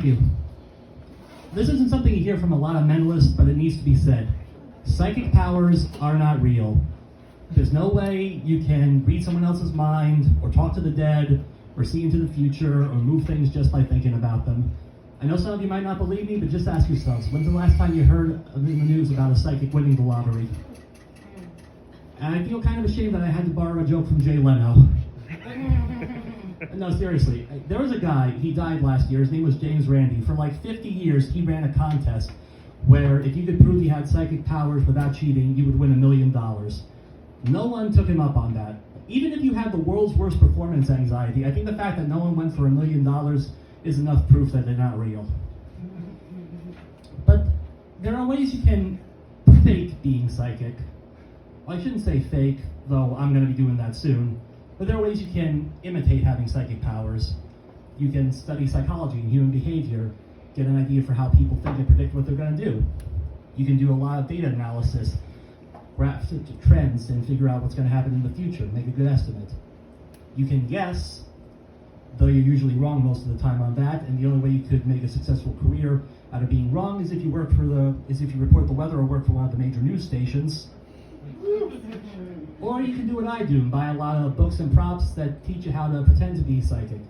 you. This isn't something you hear from a lot of mentalists, but it needs to be said. Psychic powers are not real. There's no way you can read someone else's mind, or talk to the dead, or see into the future, or move things just by thinking about them. I know some of you might not believe me, but just ask yourselves, when's the last time you heard in the news about a psychic winning the lottery? And I feel kind of ashamed that I had to borrow a joke from Jay Leno. No, seriously, there was a guy, he died last year, his name was James Randi. For like 50 years, he ran a contest where if you could prove he had psychic powers without cheating, you would win $1 million. No one took him up on that. Even if you have the world's worst performance anxiety, I think the fact that no one went for $1 million is enough proof that they're not real. But there are ways you can fake being psychic. Well, I shouldn't say fake, though I'm going to be doing that soon. But there are ways you can imitate having psychic powers. You can study psychology and human behavior, get an idea for how people think and predict what they're going to do. You can do a lot of data analysis, graph trends, and figure out what's going to happen in the future, make a good estimate. You can guess, though you're usually wrong most of the time on that, and the only way you could make a successful career out of being wrong is if you report the weather or work for one of the major news stations. Or you can do what I do and buy a lot of books and props that teach you how to pretend to be psychic,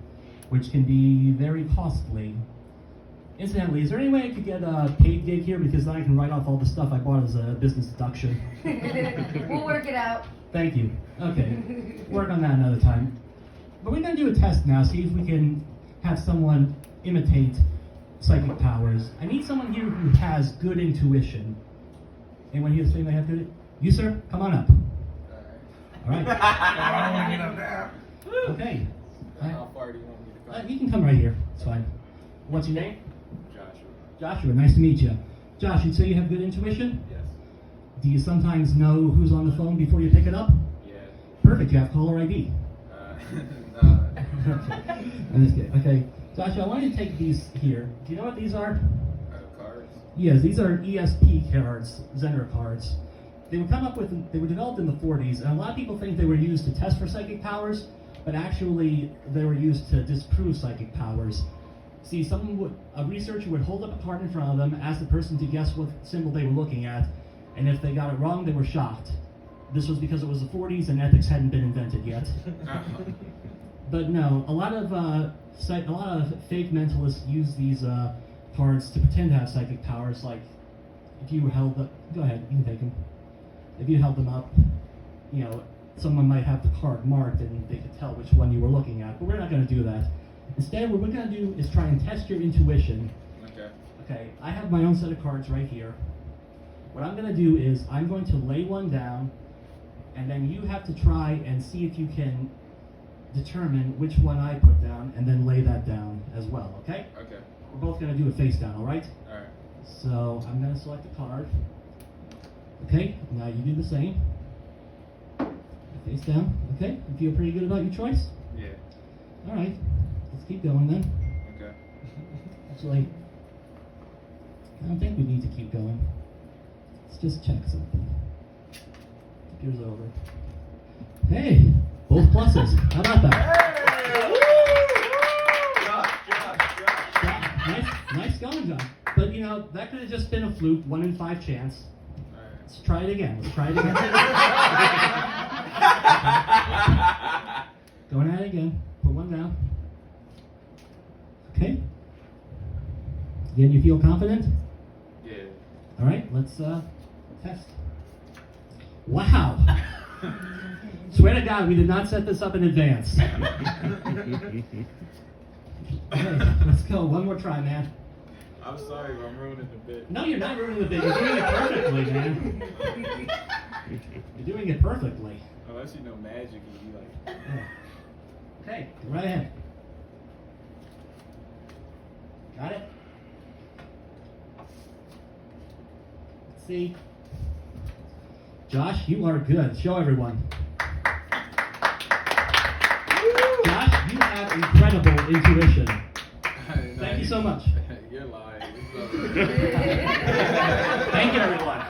which can be very costly. Incidentally, is there any way I could get a paid gig here, because then I can write off all the stuff I bought as a business deduction? We'll work it out. Thank you. Okay, work on that another time. But we're going to do a test now, see if we can have someone imitate psychic powers. I need someone here who has good intuition. Anyone here saying they have good? You, sir, come on up. All right. Okay. How far do you want me to come? You can come right here. It's fine. What's your name? Joshua. Joshua. Nice to meet you. Josh, you'd say you have good intuition? Yes. Do you sometimes know who's on the phone before you pick it up? Yeah. Perfect. You have caller ID. No. I'm just kidding. Okay. Joshua, I want you to take these here. Do you know what these are? Cards? Yes, these are ESP cards, Zender cards. They were developed in the 40s, and a lot of people think they were used to test for psychic powers, but actually they were used to disprove psychic powers. See, a researcher would hold up a card in front of them, ask the person to guess what symbol they were looking at, and if they got it wrong, they were shocked. This was because it was the 40s and ethics hadn't been invented yet. But no, a lot of fake mentalists use these cards to pretend to have psychic powers. Like, if you held up, go ahead, you can take them. If you held them up, someone might have the card marked and they could tell which one you were looking at. But we're not going to do that. Instead, what we're going to do is try and test your intuition. Okay. Okay, I have my own set of cards right here. What I'm going to do is I'm going to lay one down, and then you have to try and see if you can determine which one I put down, and then lay that down as well, okay? Okay. We're both going to do it face down, all right? All right. So I'm going to select a card. Okay, now you do the same. Face down, okay? You feel pretty good about your choice? Yeah. All right, let's keep going then. Okay. Actually, I don't think we need to keep going. Let's just check something. Flip yours over. Hey, both pluses. How about that? Josh. Nice going, John. But that could have just been a fluke, 1 in 5 chance. All right. Let's try it again. Going at it again. Put one down. Okay. Again, you feel confident? Yeah. All right, let's test. Wow. Swear to God, we did not set this up in advance. Okay, let's go. One more try, man. I'm sorry if I'm ruining the bit. No, you're not ruining the bit. You're doing it perfectly, man. You're doing it perfectly. Unless you know magic, you'd be like... Yeah. Okay, go right ahead. Got it? Let's see. Josh, you are good. Show everyone. Josh, you have incredible intuition. Thank you so much. You're lying. Thank you, everyone.